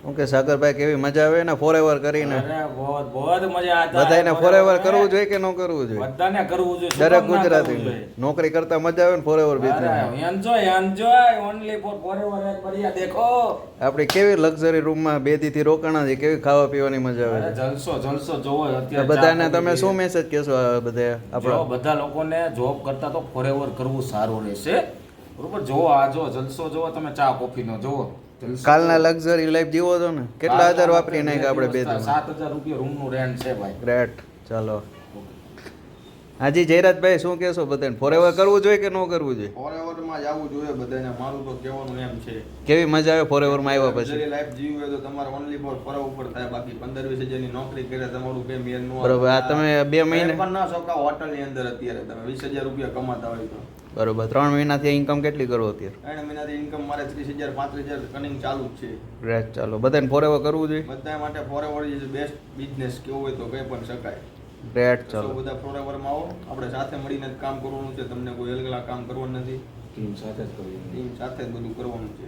okay સાગરભાઈ કેવી મજા આવે ને ફોરએવર કરીને અરે बहुत मजा आता है બધાને ફોરએવર કરવું જોઈએ કે ન કરવું જોઈએ બધાને કરવું જોઈએ દરેક ગુજરાતી નોકરી કરતા મજા આવે ને forever business enjoy only for forever એક બરિયા દેખો આપણી કેવી લક્ઝરી રૂમમાં બે દીથી રોકાણા છે કેવી ખાવા પીવાની મજા આવે અરે જલસો જલસો જોવો છે અત્યારે બધાને તમે શું મેસેજ કહેશો આ બધા જો આપણા બધા લોકોને જોબ કરતા તો ફોરએવર કરવું સારું રહેશે બરોબર જોવો આ જો જલસો જોવો તમે ચા કોફી નો જોવો કાલના લક્ઝરી લાઈફ જીવો છો ને કેટલા હજાર વાપરી નાખ્યા આપણે બે દિવસ 7,000 રૂપિયા રૂમ નું રેન્ટ છે ભાઈ ગ્રેટ ચાલો હાજી જયરાજભાઈ શું કહેશો બધાને ફોરએવર કરવું જોઈએ કે ન કરવું જોઈએ ફોરએવર માં જવું જોઈએ બધાને મારું તો કહેવાનું એમ છે કેવી મજા આવે ફોરએવર માં આવ્યા પછી લક્ઝરી લાઈફ જીવવી હોય તો તમારે ઓનલી ફોર ફરવા ઉપર થાય બાકી 15-20 હજારની નોકરી કરે તમારું કઈ મેર નો બરોબર આ તમે 2 મહિને પણ ના શોકા હોટલ ની અંદર અત્યારે તમે 20,000 રૂપિયા કમાતા હોય તો બરોબર 3 મહિનાથી ઇન્કમ કેટલી કરો અત્યારે 3 મહિનાથી ઇન્કમ મારે 30,000 35,000 કનિંગ ચાલુ જ છે ગ્રેટ ચાલો બધાને ફોરએવર કરવું જોઈએ બધા માટે ફોરએવર ઇઝ બેસ્ટ બિઝનેસ કેવું હોય તો કઈ પણ શકાય ગ્રેટ ચાલો ચાલો બધા ફોરએવર માં આવો આપણે સાથે મળીને જ કામ કરવાનું છે તમને કોઈ અલગ કામ કરવાનું નથી ટીમ સાથે જ કરવી ટીમ સાથે જ બધું કરવાનું છે